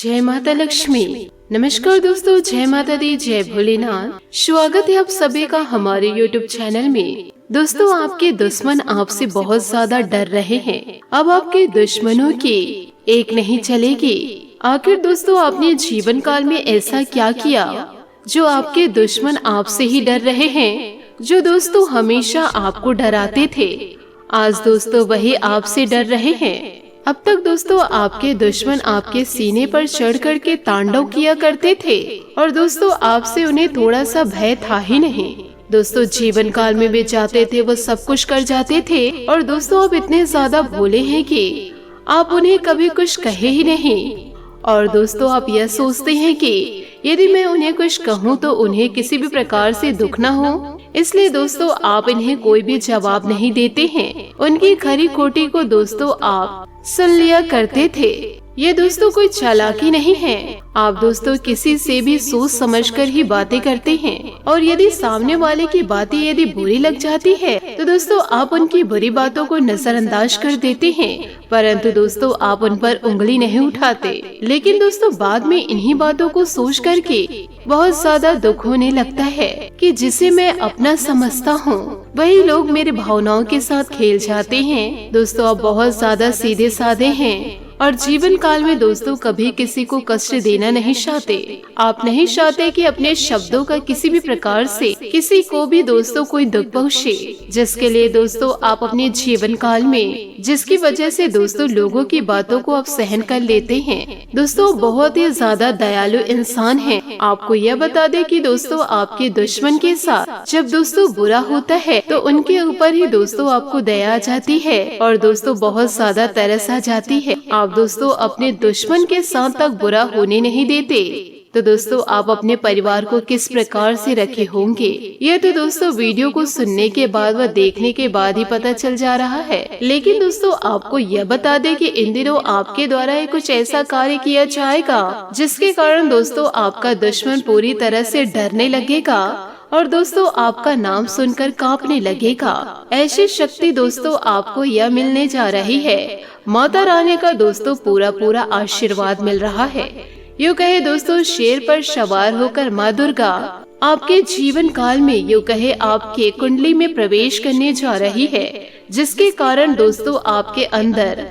जय माता लक्ष्मी। नमस्कार दोस्तों, जय माता दी, जय भोलेनाथ। स्वागत है आप सभी का हमारे YouTube चैनल में। दोस्तों, आपके दुश्मन आपसे बहुत ज्यादा डर रहे हैं। अब आपके दुश्मनों की एक नहीं चलेगी। आखिर दोस्तों, आपने जीवन काल में ऐसा क्या किया जो आपके दुश्मन आपसे ही डर रहे हैं? जो दोस्तों हमेशा आपको डराते थे, आज दोस्तों वही आपसे डर रहे हैं। अब तक दोस्तों आपके दुश्मन आपके सीने पर चढ़ कर के तांडव किया करते थे और दोस्तों आपसे उन्हें थोड़ा सा भय था ही नहीं। दोस्तों जीवन काल में वे जाते थे, वो सब कुछ कर जाते थे और दोस्तों आप इतने ज्यादा भोले हैं कि आप उन्हें कभी कुछ कहे ही नहीं। और दोस्तों आप यह सोचते हैं कि यदि मैं उन्हें कुछ कहूँ तो उन्हें किसी भी प्रकार से दुख न हो, इसलिए दोस्तों आप इन्हें कोई भी जवाब नहीं देते हैं। उनकी खरी खोटी को दोस्तों आप सुन लिया करते थे। ये दोस्तों कोई चालाकी नहीं है। आप दोस्तों किसी से भी सोच समझकर ही बातें करते हैं और यदि सामने वाले की बातें यदि बुरी लग जाती है तो दोस्तों आप उनकी बुरी बातों को नजरअंदाज कर देते हैं, परंतु दोस्तों आप उन पर उंगली नहीं उठाते। लेकिन दोस्तों बाद में इन्हीं बातों को सोच करके बहुत ज्यादा दुख होने लगता है कि जिसे मैं अपना समझता हूँ वही लोग मेरी भावनाओं के साथ खेल जाते हैं। दोस्तों आप बहुत ज्यादा सीधे साधे हैं और जीवन काल में दोस्तों कभी किसी को कष्ट देना नहीं चाहते। आप नहीं चाहते कि अपने शब्दों का किसी भी प्रकार से किसी को भी दोस्तों कोई दुख पहुँचे, जिसके लिए दोस्तों आप अपने जीवन काल में जिसकी वजह से दोस्तों लोगों की बातों को आप सहन कर लेते हैं। दोस्तों बहुत ही ज्यादा दयालु इंसान हैं। आपको यह बता दें कि दोस्तों आपके दुश्मन के साथ जब दोस्तों बुरा होता है तो उनके ऊपर ही दोस्तों आपको दया आ जाती है और दोस्तों बहुत ज्यादा तरस आ जाती है। आप दोस्तों अपने दुश्मन के साथ तक बुरा होने नहीं देते, तो दोस्तों आप अपने परिवार को किस प्रकार से रखे होंगे यह तो दोस्तों वीडियो को सुनने के बाद व देखने के बाद ही पता चल जा रहा है। लेकिन दोस्तों आपको यह बता दें कि इन दिनों आपके द्वारा कुछ ऐसा कार्य किया जाएगा जिसके कारण दोस्तों आपका दुश्मन पूरी तरह से डरने लगेगा और दोस्तों आपका नाम सुनकर कांपने लगेगा। ऐसी शक्ति दोस्तों आपको यह मिलने जा रही है। माता रानी का दोस्तों पूरा आशीर्वाद मिल रहा है। यूँ कहे दोस्तों शेर पर सवार होकर माँ दुर्गा आपके जीवन काल में यूँ कहे आपके कुंडली में प्रवेश करने जा रही है, जिसके कारण दोस्तों आपके अंदर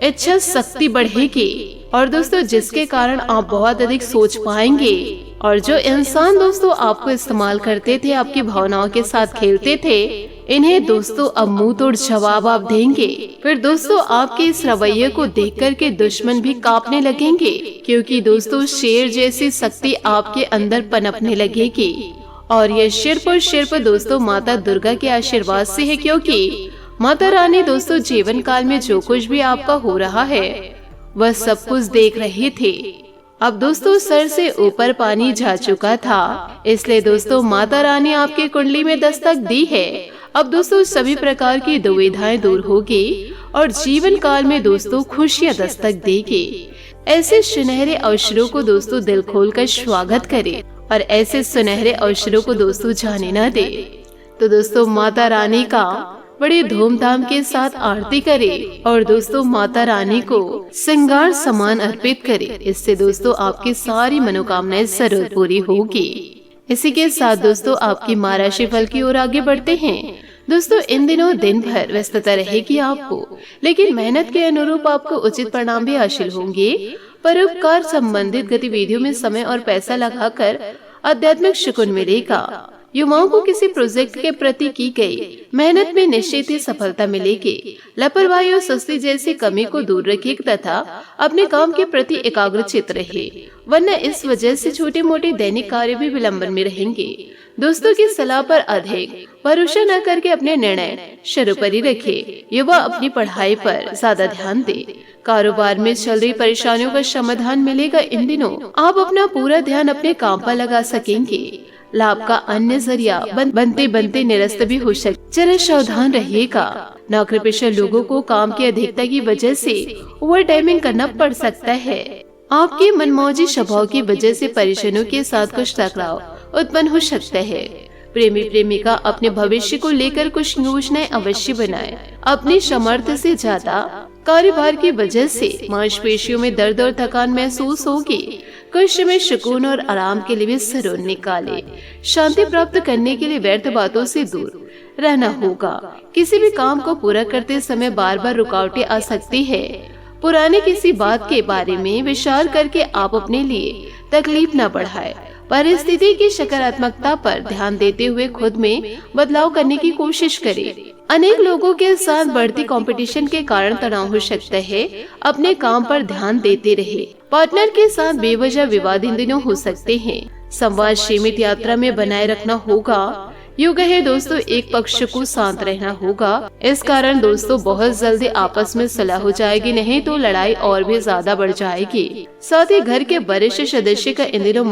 इच्छा शक्ति बढ़ेगी और दोस्तों जिसके कारण आप बहुत अधिक सोच पाएंगे। और जो इंसान दोस्तों आपको इस्तेमाल करते थे, आपकी भावनाओं के साथ खेलते थे, इन्हें दोस्तों अब मुंह तोड़ जवाब आप देंगे। फिर दोस्तों आपके इस रवैये को देख कर के दुश्मन भी कांपने लगेंगे, क्योंकि दोस्तों शेर जैसी शक्ति आपके अंदर पनपने लगेगी। और ये सिर्फ दोस्तों माता दुर्गा के आशीर्वाद से है, क्योंकि माता रानी दोस्तों जीवन काल में जो कुछ भी आपका हो रहा है वह सब कुछ देख रहे थे। अब दोस्तों सर से ऊपर पानी जा चुका था, इसलिए दोस्तों माता रानी आपके कुंडली में दस्तक दी है। अब दोस्तों सभी प्रकार की दुविधाएं दूर होगी और जीवन काल में दोस्तों खुशियां दस्तक देगी। ऐसे सुनहरे अवसरों को दोस्तों दिल खोलकर स्वागत करें और ऐसे सुनहरे अवसरों को दोस्तों जाने न दे। तो दोस्तों माता रानी का बड़े धूमधाम के साथ आरती करें और दोस्तों माता रानी को श्रृंगार सामान अर्पित करें। इससे दोस्तों आपकी सारी मनोकामनाएं जरूर पूरी होगी। इसी के साथ दोस्तों आपकी माँ राशि फल की ओर आगे बढ़ते हैं। दोस्तों इन दिनों दिन भर व्यस्तता रहेगी आपको, लेकिन मेहनत के अनुरूप आपको उचित परिणाम भी हासिल होंगे। परोपकार संबंधित गतिविधियों में समय और पैसा लगाकर आध्यात्मिक सुकून मिलेगा। युवाओं को किसी प्रोजेक्ट के प्रति की गई मेहनत में निश्चित ही सफलता मिलेगी। लापरवाही और सुस्ती जैसी कमी को दूर रखिए तथा अपने काम के प्रति एकाग्रचित रहे, वरना इस वजह से छोटे मोटे दैनिक कार्य भी विलंबन में रहेंगे। दोस्तों की सलाह पर अधिक भरोसा न करके अपने निर्णय शुरू पर ही रखे। युवा अपनी पढ़ाई पर ज्यादा ध्यान दे। कारोबार में चल रही परेशानियों का समाधान मिलेगा। इन दिनों आप अपना पूरा ध्यान अपने काम पर लगा सकेंगे। लाभ का अन्य जरिया बनते निरस्त भी हो सकते, जरा सावधान रहिएगा। नौकरी पेशा लोगों को काम की अधिकता की वजह से ओवर टाइमिंग करना पड़ सकता है। आपके मनमौजी स्वभाव की वजह से परेशानियों के साथ कुछ टकराव उत्पन्न हो सकता है। प्रेमी प्रेमिका अपने भविष्य को लेकर कुछ योजनाएं अवश्य बनाए। अपनी सामर्थ्य से ज्यादा कार्यभार की वजह से मांसपेशियों में दर्द और थकान महसूस होगी। कुछ समय सुकून और आराम के लिए भी सरोन निकाले। शांति प्राप्त करने के लिए व्यर्थ बातों से दूर रहना होगा। किसी भी काम को पूरा करते समय बार बार रुकावटें आ सकती है। पुराने किसी बात के बारे में विचार करके आप अपने लिए तकलीफ न बढ़ाएं। परिस्थिति की सकारात्मकता पर ध्यान देते हुए खुद में बदलाव करने की कोशिश करें। अनेक लोगों के साथ बढ़ती कंपटीशन के कारण तनाव हो सकता है। अपने काम पर ध्यान देते रहे। पार्टनर के साथ बेवजह विवाद इन दिनों हो सकते हैं। संवाद सीमित यात्रा में बनाए रखना होगा। योग है दोस्तों, एक पक्ष को शांत रहना होगा। इस कारण दोस्तों बहुत जल्दी आपस में सलाह हो जाएगी, नहीं तो लड़ाई और भी ज्यादा बढ़ जाएगी। साथ ही घर के वरिष्ठ सदस्य का इन दिनों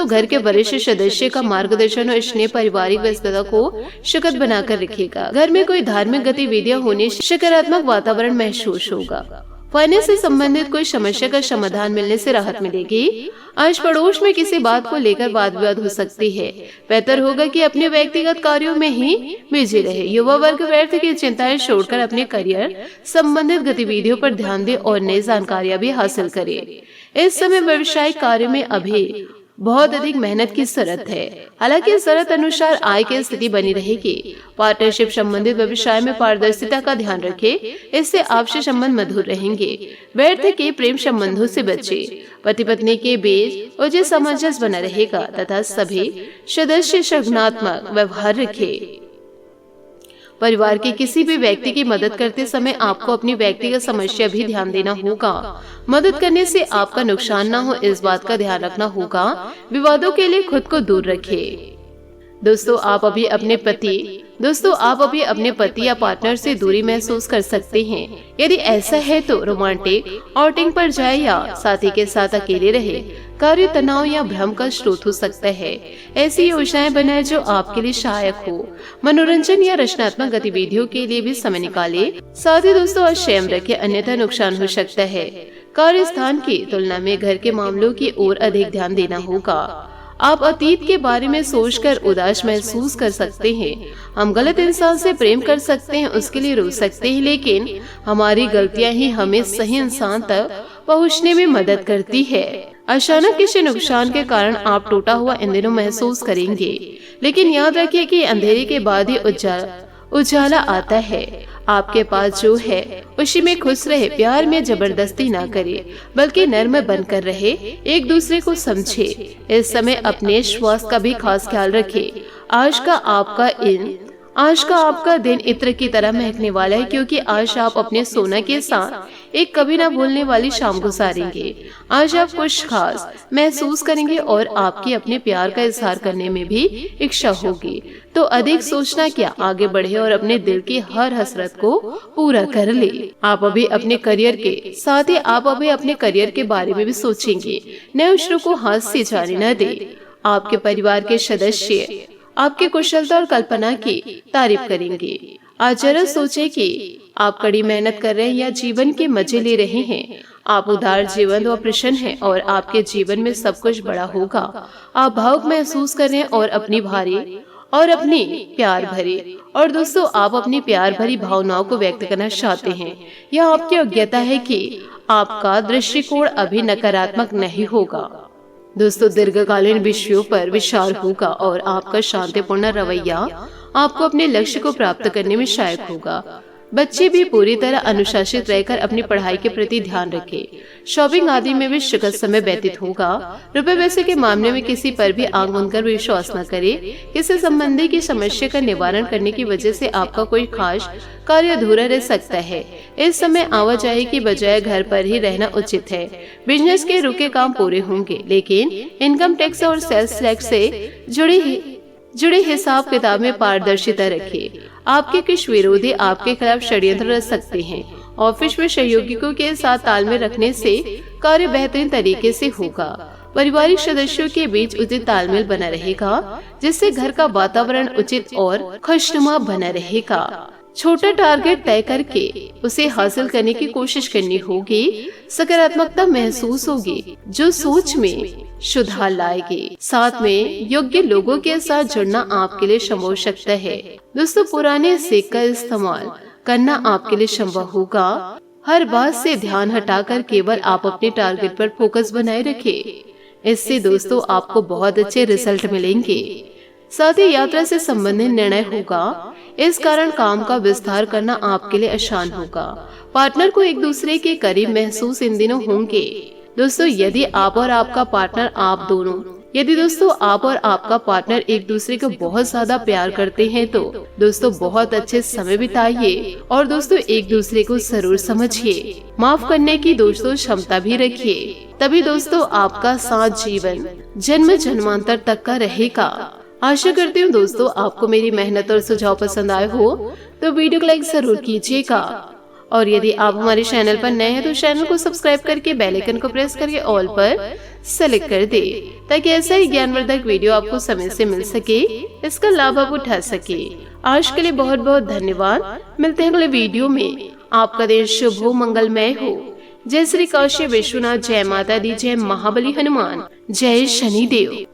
घर के वरिष्ठ सदस्य का मार्गदर्शन और स्नेह पारिवारिक व्यस्तता को सुखद बनाकर रखेगा। घर में कोई धार्मिक गतिविधियां होने से सकारात्मक वातावरण महसूस होगा। फाइनेंस से संबंधित कोई समस्या का समाधान मिलने से राहत मिलेगी। आज पड़ोस में किसी बात को लेकर वाद विवाद हो सकती है। बेहतर होगा कि अपने व्यक्तिगत कार्यों में ही बिजी रहे। युवा वर्ग व्यर्थ की चिंताएं छोड़कर अपने करियर संबंधित गतिविधियों पर ध्यान दे और नई जानकारियां भी हासिल करे। इस समय व्यवसायिक कार्य में अभी बहुत अधिक मेहनत की जरूरत है। हालांकि जरूरत अनुसार आय की स्थिति बनी रहेगी। पार्टनरशिप संबंधित व्यवसाय में पारदर्शिता का ध्यान रखें, इससे आपसी संबंध मधुर रहेंगे। व्यर्थ के प्रेम संबंधों से बचें। पति पत्नी के बीच उचित सामंजस्य बना रहेगा तथा सभी सदस्य सकारात्मक व्यवहार रखें। परिवार के किसी भी व्यक्ति की मदद करते समय आपको अपनी व्यक्तिगत समस्या भी ध्यान देना होगा। मदद करने से आपका नुकसान न हो, इस बात का ध्यान रखना होगा। विवादों के लिए खुद को दूर रखें। दोस्तों आप अभी अपने पति या पार्टनर से दूरी महसूस कर सकते हैं। यदि ऐसा है तो रोमांटिक आउटिंग पर जाए या साथी के साथ अकेले रहे। कार्य तनाव या भ्रम का स्रोत हो सकता है। ऐसी योजनाएं बनाएं जो आपके लिए सहायक हो। मनोरंजन या रचनात्मक गतिविधियों के लिए भी समय निकालें। साथ ही दोस्तों आज संयम रखें, अन्यथा नुकसान हो सकता है। कार्य स्थान की तुलना में घर के मामलों की ओर अधिक ध्यान देना होगा। आप अतीत के बारे में सोचकर उदास महसूस कर सकते हैं। हम गलत इंसान से प्रेम कर सकते हैं, उसके लिए रो सकते हैं, लेकिन हमारी गलतियां ही हमें सही इंसान तक पहुंचने में मदद करती है। अचानक किसी नुकसान के कारण आप टूटा हुआ इन दिनों महसूस करेंगे, लेकिन याद रखिए कि अंधेरे के बाद ही उजाला आता है। आपके पास जो है उसी में खुश रहे। प्यार में जबरदस्ती ना करे, बल्कि नर्म बनकर रहे। एक दूसरे को समझे। इस समय अपने स्वास्थ्य का भी खास ख्याल रखें। आज का आपका दिन इत्र की तरह महकने वाला है, क्योंकि आज आप अपने सोना के साथ एक कभी ना भूलने वाली शाम गुजारेंगे। आज आप कुछ खास महसूस करेंगे और आपकी अपने प्यार का इजहार करने में भी इच्छा होगी। तो अधिक सोचना क्या, आगे बढ़े और अपने दिल की हर हसरत को पूरा कर ले। आप अभी अपने करियर के बारे में भी सोचेंगे। नए अवसरों को हाथ से जाने न दे। आपके परिवार के सदस्य आपकी कुशलता और कल्पना की तारीफ करेंगे। आज जरा सोचें कि आप कड़ी मेहनत कर रहे हैं या जीवन के मजे ले रहे हैं। आप उदार, जीवंत और प्रसन्न हैं और आपके जीवन में सब कुछ बड़ा होगा। आप भावुक महसूस कर रहे हैं और अपनी प्यार भरी भावनाओं को व्यक्त करना चाहते हैं। यह आपकी योग्यता है कि आपका दृष्टिकोण अभी नकारात्मक नहीं होगा। दोस्तों दीर्घकालीन विषयों पर विचार होगा और आपका शांतिपूर्ण रवैया आपको अपने लक्ष्य को प्राप्त करने में सहायक होगा। बच्चे भी पूरी तरह अनुशासित रहकर अपनी पढ़ाई के प्रति ध्यान रखें। शॉपिंग आदि में भी सुखद समय व्यतीत होगा। रुपए पैसे के मामले में किसी पर भी आंख बंद कर विश्वास न करें। किसी संबंधी की समस्या का निवारण करने की वजह से आपका कोई खास कार्य अधूरा रह सकता है। इस समय आवाजाही की बजाय घर पर ही रहना उचित है। बिजनेस के रुके काम पूरे होंगे, लेकिन इनकम टैक्स और सेल्स टैक्स से जुड़े हिसाब किताब में पारदर्शिता रखिए। आपके कुछ विरोधी आपके खिलाफ षड्यंत्र रच सकते हैं। ऑफिस में सहयोगियों के साथ तालमेल रखने से कार्य बेहतरीन तरीके से होगा। पारिवारिक सदस्यों के बीच उचित तालमेल बना रहेगा, जिससे घर का वातावरण उचित और खुशनुमा बना रहेगा। छोटा टारगेट तय करके उसे हासिल करने की कोशिश करनी होगी। सकारात्मकता महसूस होगी जो सोच में सुधार लाएगी। साथ में योग्य लोगों के साथ जुड़ना आपके लिए संभव हो सकता है। दोस्तों पुराने सिक्के का इस्तेमाल करना आपके लिए संभव होगा। हर बात से ध्यान हटाकर केवल आप अपने टारगेट पर फोकस बनाए रखें। इससे दोस्तों आपको बहुत अच्छे रिजल्ट मिलेंगे। साथ ही यात्रा से संबंधित निर्णय होगा, इस कारण काम का विस्तार करना आपके लिए आसान होगा। पार्टनर को एक दूसरे के करीब महसूस इन दिनों होंगे। दोस्तों यदि आप और आपका पार्टनर एक दूसरे को बहुत ज्यादा प्यार करते हैं तो दोस्तों बहुत अच्छे समय बिताइए और दोस्तों एक दूसरे को जरूर समझिए। माफ करने की दोस्तों क्षमता भी रखिए, तभी दोस्तों आपका साथ जीवन जन्म जन्मांतर तक का रहेगा। आशा करती हूँ दोस्तों आपको मेरी मेहनत और सुझाव पसंद आए हो तो वीडियो को लाइक जरूर कीजिएगा। और यदि आप हमारे चैनल पर नए हैं तो चैनल को सब्सक्राइब करके बेल आइकन को प्रेस करके ऑल पर सेलेक्ट कर दे, ताकि ऐसा ही ज्ञानवर्धक वीडियो आपको समय से मिल सके, इसका लाभ आप उठा सके। आज के लिए बहुत बहुत धन्यवाद। मिलते हैं अगले वीडियो में। आपका दिन शुभ हो, मंगलमय हो। जय श्री काशी विश्वनाथ, जय माता दी, जय महाबली हनुमान, जय शनिदेव।